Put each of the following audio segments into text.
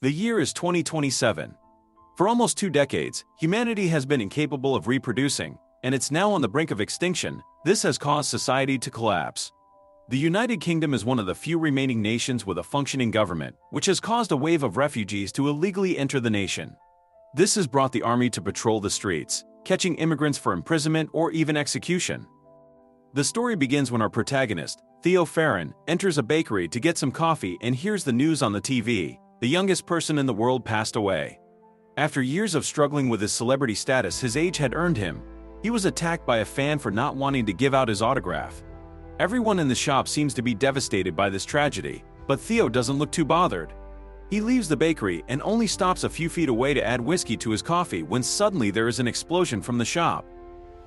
The year is 2027. For almost 2 decades, humanity has been incapable of reproducing, and it's now on the brink of extinction. This has caused society to collapse. The United Kingdom is one of the few remaining nations with a functioning government, which has caused a wave of refugees to illegally enter the nation. This has brought the army to patrol the streets, catching immigrants for imprisonment or even execution. The story begins when our protagonist, Theo Farron, enters a bakery to get some coffee and hears the news on the TV. The youngest person in the world passed away. After years of struggling with his celebrity status, his age had earned him. He was attacked by a fan for not wanting to give out his autograph. Everyone in the shop seems to be devastated by this tragedy, but Theo doesn't look too bothered. He leaves the bakery and only stops a few feet away to add whiskey to his coffee when suddenly there is an explosion from the shop.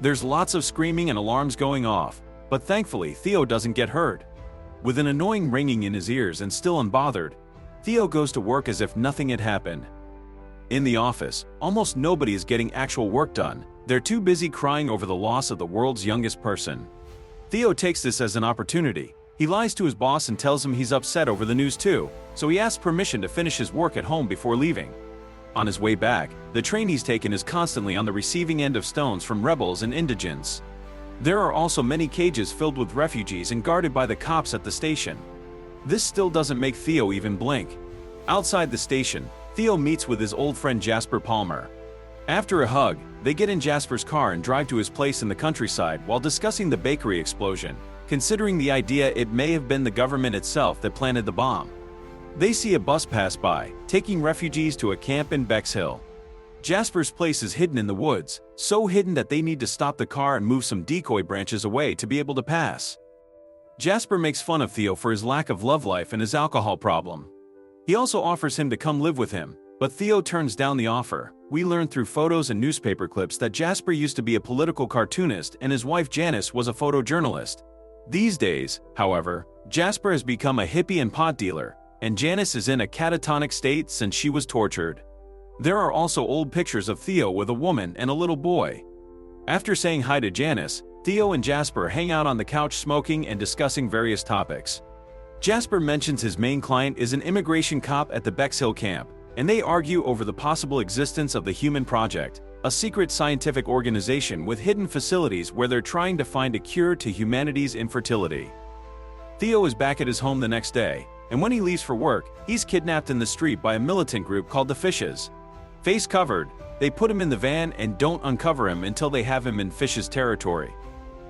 There's lots of screaming and alarms going off, but thankfully Theo doesn't get hurt. With an annoying ringing in his ears and still unbothered, Theo goes to work as if nothing had happened. In the office, almost nobody is getting actual work done. They're too busy crying over the loss of the world's youngest person. Theo takes this as an opportunity. He lies to his boss and tells him he's upset over the news too, so he asks permission to finish his work at home before leaving. On his way back, the train he's taken is constantly on the receiving end of stones from rebels and indigents. There are also many cages filled with refugees and guarded by the cops at the station. This still doesn't make Theo even blink. Outside the station, Theo meets with his old friend Jasper Palmer. After a hug, they get in Jasper's car and drive to his place in the countryside while discussing the bakery explosion, considering the idea it may have been the government itself that planted the bomb. They see a bus pass by, taking refugees to a camp in Bexhill. Jasper's place is hidden in the woods, so hidden that they need to stop the car and move some decoy branches away to be able to pass. Jasper makes fun of Theo for his lack of love life and his alcohol problem. He also offers him to come live with him, but Theo turns down the offer. We learn through photos and newspaper clips that Jasper used to be a political cartoonist and his wife Janice was a photojournalist. These days, however, Jasper has become a hippie and pot dealer, and Janice is in a catatonic state since she was tortured. There are also old pictures of Theo with a woman and a little boy. After saying hi to Janice, Theo and Jasper hang out on the couch smoking and discussing various topics. Jasper mentions his main client is an immigration cop at the Bexhill camp, and they argue over the possible existence of the Human Project, a secret scientific organization with hidden facilities where they're trying to find a cure to humanity's infertility. Theo is back at his home the next day, and when he leaves for work, he's kidnapped in the street by a militant group called the Fishes. Face covered, they put him in the van and don't uncover him until they have him in Fish's territory.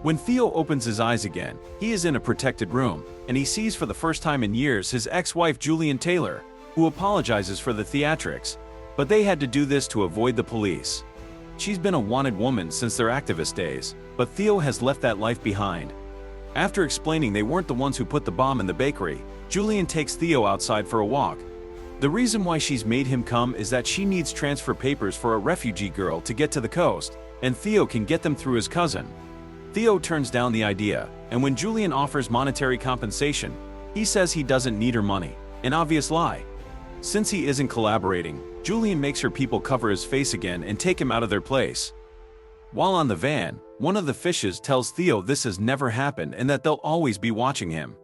When Theo opens his eyes again, he is in a protected room, and he sees for the first time in years his ex-wife Julian Taylor, who apologizes for the theatrics, but they had to do this to avoid the police. She's been a wanted woman since their activist days, but Theo has left that life behind. After explaining they weren't the ones who put the bomb in the bakery, Julian takes Theo outside for a walk. The reason why she's made him come is that she needs transfer papers for a refugee girl to get to the coast, and Theo can get them through his cousin. Theo turns down the idea, and when Julian offers monetary compensation, he says he doesn't need her money, an obvious lie. Since he isn't collaborating, Julian makes her people cover his face again and take him out of their place. While on the van, one of the Fishes tells Theo this has never happened and that they'll always be watching him.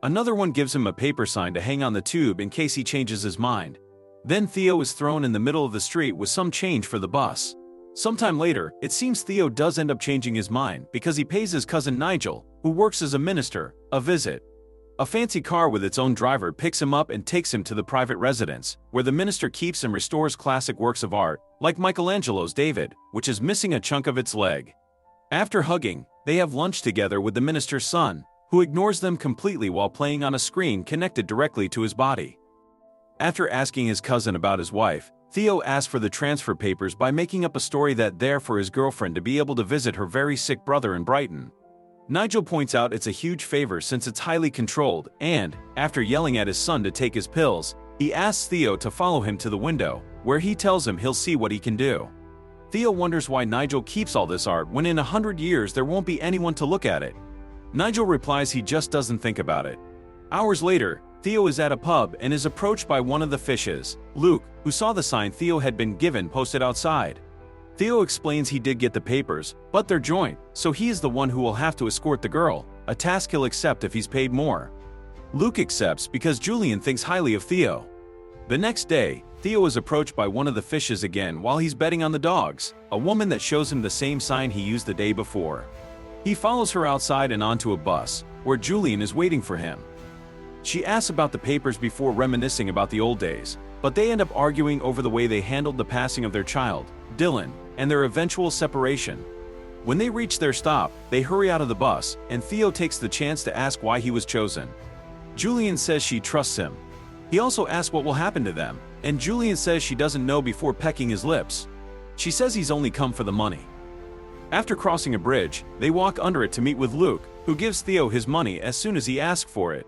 Another one gives him a paper sign to hang on the tube in case he changes his mind. Then Theo is thrown in the middle of the street with some change for the bus. Sometime later, it seems Theo does end up changing his mind because he pays his cousin Nigel, who works as a minister, a visit. A fancy car with its own driver picks him up and takes him to the private residence, where the minister keeps and restores classic works of art, like Michelangelo's David, which is missing a chunk of its leg. After hugging, they have lunch together with the minister's son, who ignores them completely while playing on a screen connected directly to his body. After asking his cousin about his wife, Theo asks for the transfer papers by making up a story that they're for his girlfriend to be able to visit her very sick brother in Brighton. Nigel points out it's a huge favor since it's highly controlled, and, after yelling at his son to take his pills, he asks Theo to follow him to the window, where he tells him he'll see what he can do. Theo wonders why Nigel keeps all this art when in 100 years there won't be anyone to look at it. Nigel replies he just doesn't think about it. Hours later, Theo is at a pub and is approached by one of the Fishes, Luke, who saw the sign Theo had been given posted outside. Theo explains he did get the papers, but they're joint, so he is the one who will have to escort the girl, a task he'll accept if he's paid more. Luke accepts because Julian thinks highly of Theo. The next day, Theo is approached by one of the fishes again while he's betting on the dogs, a woman that shows him the same sign he used the day before. He follows her outside and onto a bus, where Julian is waiting for him. She asks about the papers before reminiscing about the old days, but they end up arguing over the way they handled the passing of their child, Dylan, and their eventual separation. When they reach their stop, they hurry out of the bus, and Theo takes the chance to ask why he was chosen. Julian says she trusts him. He also asks what will happen to them, and Julian says she doesn't know before pecking his lips. She says he's only come for the money. After crossing a bridge, they walk under it to meet with Luke, who gives Theo his money as soon as he asks for it.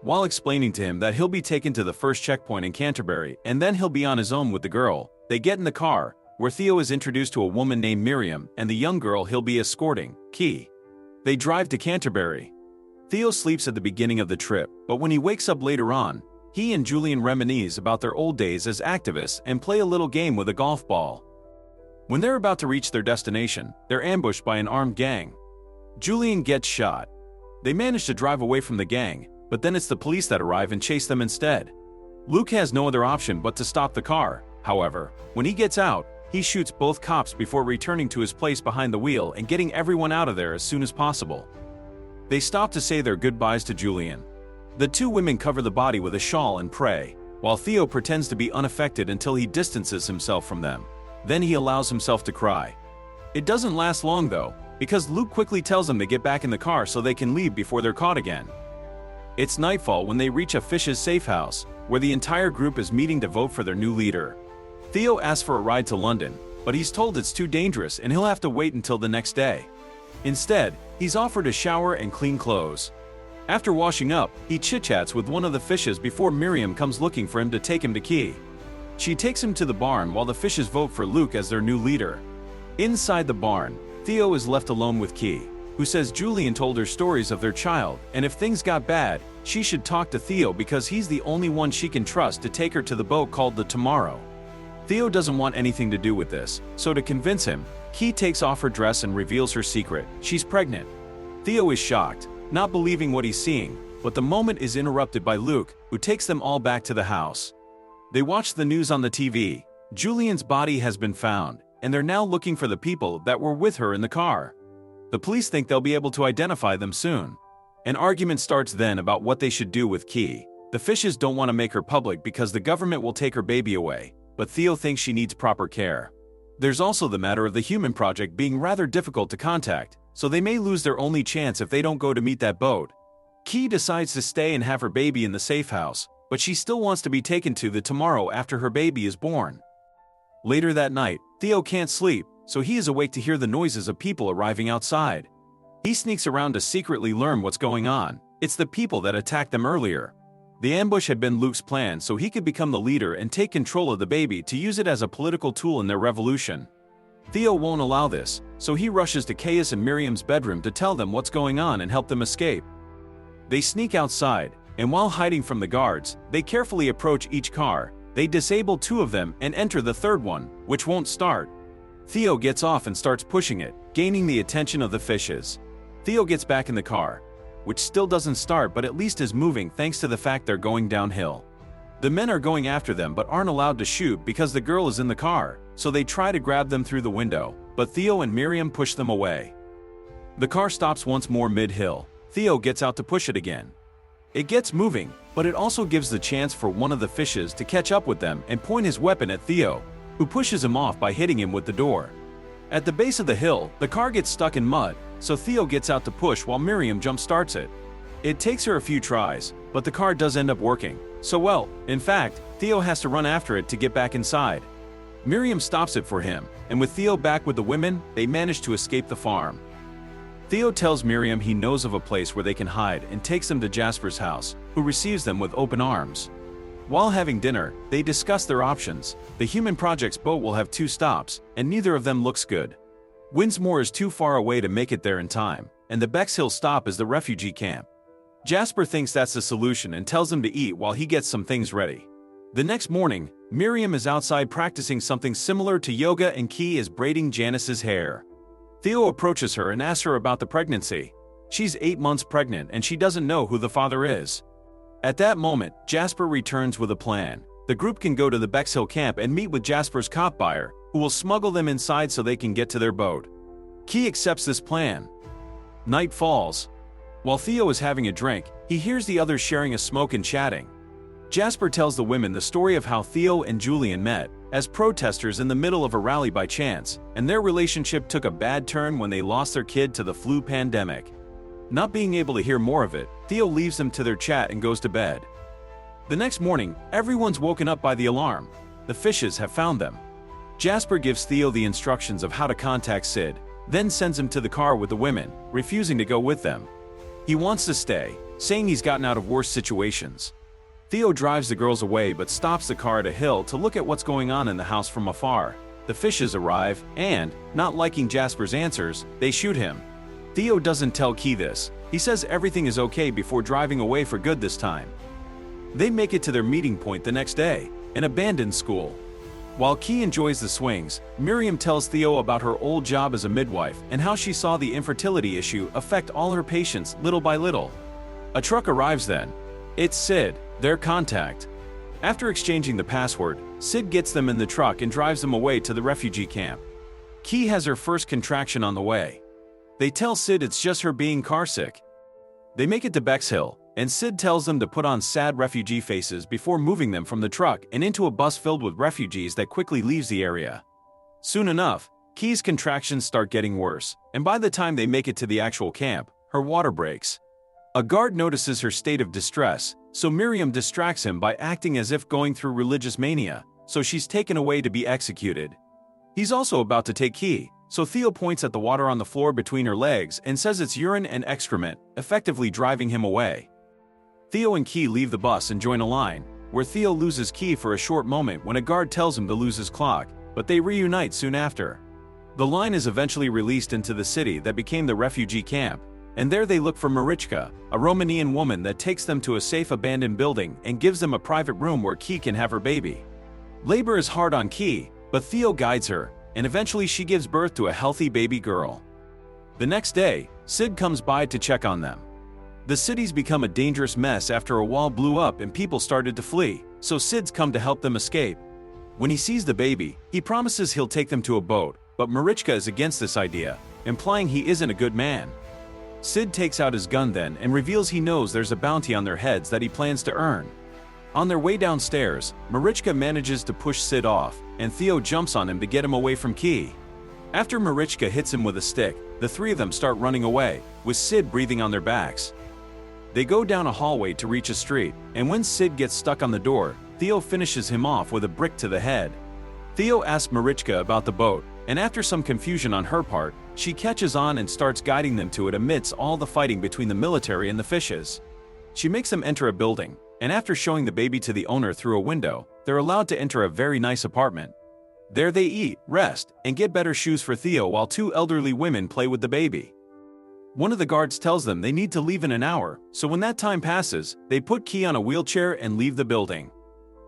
While explaining to him that he'll be taken to the first checkpoint in Canterbury and then he'll be on his own with the girl, they get in the car, where Theo is introduced to a woman named Miriam and the young girl he'll be escorting, Key. They drive to Canterbury. Theo sleeps at the beginning of the trip, but when he wakes up later on, he and Julian reminisce about their old days as activists and play a little game with a golf ball. When they're about to reach their destination, they're ambushed by an armed gang. Julian gets shot. They manage to drive away from the gang, but then it's the police that arrive and chase them instead. Luke has no other option but to stop the car. However, when he gets out, he shoots both cops before returning to his place behind the wheel and getting everyone out of there as soon as possible. They stop to say their goodbyes to Julian. The two women cover the body with a shawl and pray, while Theo pretends to be unaffected until he distances himself from them. Then he allows himself to cry. It doesn't last long though, because Luke quickly tells them to get back in the car so they can leave before they're caught again. It's nightfall when they reach a fish's safe house, where the entire group is meeting to vote for their new leader. Theo asks for a ride to London, but he's told it's too dangerous and he'll have to wait until the next day. Instead, he's offered a shower and clean clothes. After washing up, he chit-chats with one of the fishes before Miriam comes looking for him to take him to Key. She takes him to the barn while the fishes vote for Luke as their new leader. Inside the barn, Theo is left alone with Key, who says Julian told her stories of their child, and if things got bad, she should talk to Theo because he's the only one she can trust to take her to the boat called the Tomorrow. Theo doesn't want anything to do with this, so to convince him, Key takes off her dress and reveals her secret. She's pregnant. Theo is shocked, not believing what he's seeing, but the moment is interrupted by Luke, who takes them all back to the house. They watch the news on the TV. Julian's body has been found, and they're now looking for the people that were with her in the car. The police think they'll be able to identify them soon. An argument starts then about what they should do with Key. The fishes don't want to make her public because the government will take her baby away, but Theo thinks she needs proper care. There's also the matter of the human project being rather difficult to contact, so they may lose their only chance if they don't go to meet that boat. Key decides to stay and have her baby in the safe house, but she still wants to be taken to the Tomorrow after her baby is born. Later that night, Theo can't sleep, so he is awake to hear the noises of people arriving outside. He sneaks around to secretly learn what's going on. It's the people that attacked them earlier. The ambush had been Luke's plan so he could become the leader and take control of the baby to use it as a political tool in their revolution. Theo won't allow this, so he rushes to Caius and Miriam's bedroom to tell them what's going on and help them escape. They sneak outside, and while hiding from the guards, they carefully approach each car. They disable two of them and enter the third one, which won't start. Theo gets off and starts pushing it, gaining the attention of the fishes. Theo gets back in the car, which still doesn't start but at least is moving thanks to the fact they're going downhill. The men are going after them but aren't allowed to shoot because the girl is in the car, so they try to grab them through the window, but Theo and Miriam push them away. The car stops once more mid-hill. Theo gets out to push it again. It gets moving, but it also gives the chance for one of the fishes to catch up with them and point his weapon at Theo, who pushes him off by hitting him with the door. At the base of the hill, the car gets stuck in mud, so Theo gets out to push while Miriam jump-starts it. It takes her a few tries, but the car does end up working. In fact, Theo has to run after it to get back inside. Miriam stops it for him, and with Theo back with the women, they manage to escape the farm. Theo tells Miriam he knows of a place where they can hide and takes them to Jasper's house, who receives them with open arms. While having dinner, they discuss their options. The Human Project's boat will have 2 stops, and neither of them looks good. Winsmore is too far away to make it there in time, and the Bexhill stop is the refugee camp. Jasper thinks that's the solution and tells them to eat while he gets some things ready. The next morning, Miriam is outside practicing something similar to yoga and Key is braiding Janice's hair. Theo approaches her and asks her about the pregnancy. She's 8 months pregnant and she doesn't know who the father is. At that moment, Jasper returns with a plan. the group can go to the Bexhill camp and meet with Jasper's cop buyer, who will smuggle them inside so they can get to their boat. Key accepts this plan. Night falls. While Theo is having a drink, he hears the others sharing a smoke and chatting. Jasper tells the women the story of how Theo and Julian met as protesters in the middle of a rally by chance, and their relationship took a bad turn when they lost their kid to the flu pandemic. Not being able to hear more of it, Theo leaves them to their chat and goes to bed. The next morning, everyone's woken up by the alarm. The fishes have found them. Jasper gives Theo the instructions of how to contact Sid, then sends him to the car with the women, refusing to go with them. He wants to stay, saying he's gotten out of worse situations. Theo drives the girls away but stops the car at a hill to look at what's going on in the house from afar. The fishes arrive, and, not liking Jasper's answers, they shoot him. Theo doesn't tell Key this. He says everything is okay before driving away for good this time. They make it to their meeting point the next day, an abandoned school. While Key enjoys the swings, Miriam tells Theo about her old job as a midwife and how she saw the infertility issue affect all her patients little by little. A truck arrives then. It's Sid, their contact. After exchanging the password, Sid gets them in the truck and drives them away to the refugee camp. Key has her first contraction on the way. They tell Sid it's just her being carsick. They make it to Bexhill, and Sid tells them to put on sad refugee faces before moving them from the truck and into a bus filled with refugees that quickly leaves the area. Soon enough, Key's contractions start getting worse, and by the time they make it to the actual camp, her water breaks. A guard notices her state of distress, so Miriam distracts him by acting as if going through religious mania, so she's taken away to be executed. He's also about to take Key, so Theo points at the water on the floor between her legs and says it's urine and excrement, effectively driving him away. Theo and Key leave the bus and join a line, where Theo loses Key for a short moment when a guard tells him to lose his clock, but they reunite soon after. The line is eventually released into the city that became the refugee camp, and there they look for Marichka, a Romanian woman that takes them to a safe abandoned building and gives them a private room where Key can have her baby. Labor is hard on Key, but Theo guides her, and eventually she gives birth to a healthy baby girl. The next day, Sid comes by to check on them. The city's become a dangerous mess after a wall blew up and people started to flee, so Sid's come to help them escape. When he sees the baby, he promises he'll take them to a boat, but Marichka is against this idea, implying he isn't a good man. Sid takes out his gun then and reveals he knows there's a bounty on their heads that he plans to earn. On their way downstairs, Marichka manages to push Sid off, and Theo jumps on him to get him away from Key. After Marichka hits him with a stick, the three of them start running away, with Sid breathing on their backs. They go down a hallway to reach a street, and when Sid gets stuck on the door, Theo finishes him off with a brick to the head. Theo asks Marichka about the boat, and after some confusion on her part, she catches on and starts guiding them to it amidst all the fighting between the military and the fishes. She makes them enter a building, and after showing the baby to the owner through a window, they're allowed to enter a very nice apartment. There they eat, rest, and get better shoes for Theo while two elderly women play with the baby. One of the guards tells them they need to leave in an hour, so when that time passes, they put Key on a wheelchair and leave the building.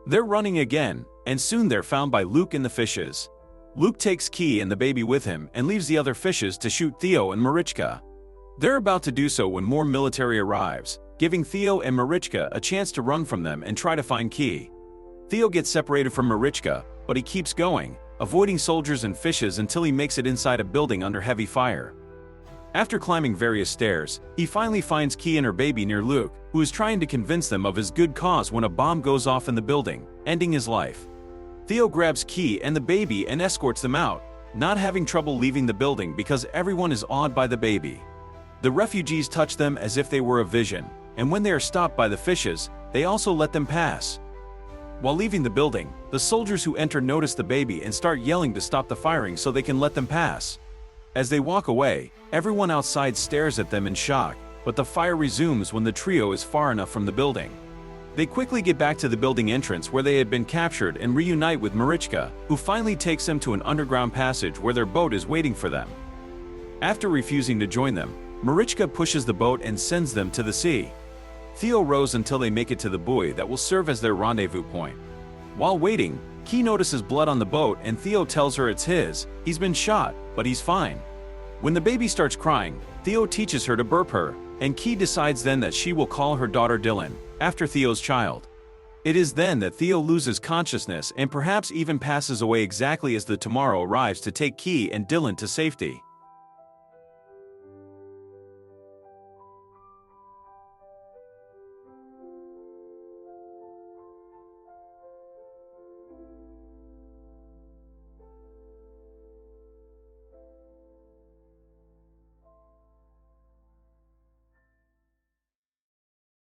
They're running again, and soon they're found by Luke and the fishes. Luke takes Key and the baby with him and leaves the other fishes to shoot Theo and Marichka. They're about to do so when more military arrives, giving Theo and Marichka a chance to run from them and try to find Key. Theo gets separated from Marichka, but he keeps going, avoiding soldiers and fishes until he makes it inside a building under heavy fire. After climbing various stairs, he finally finds Key and her baby near Luke, who is trying to convince them of his good cause when a bomb goes off in the building, ending his life. Theo grabs Key and the baby and escorts them out, not having trouble leaving the building because everyone is awed by the baby. The refugees touch them as if they were a vision, and when they are stopped by the fishes, they also let them pass. While leaving the building, the soldiers who enter notice the baby and start yelling to stop the firing so they can let them pass. As they walk away, everyone outside stares at them in shock, but the fire resumes when the trio is far enough from the building. They quickly get back to the building entrance where they had been captured and reunite with Marichka, who finally takes them to an underground passage where their boat is waiting for them. After refusing to join them, Marichka pushes the boat and sends them to the sea. Theo rows until they make it to the buoy that will serve as their rendezvous point. While waiting, Key notices blood on the boat and Theo tells her it's his. He's been shot, but he's fine. When the baby starts crying, Theo teaches her to burp her, and Key decides then that she will call her daughter Dylan, after Theo's child. It is then that Theo loses consciousness and perhaps even passes away exactly as the Tomorrow arrives to take Key and Dylan to safety.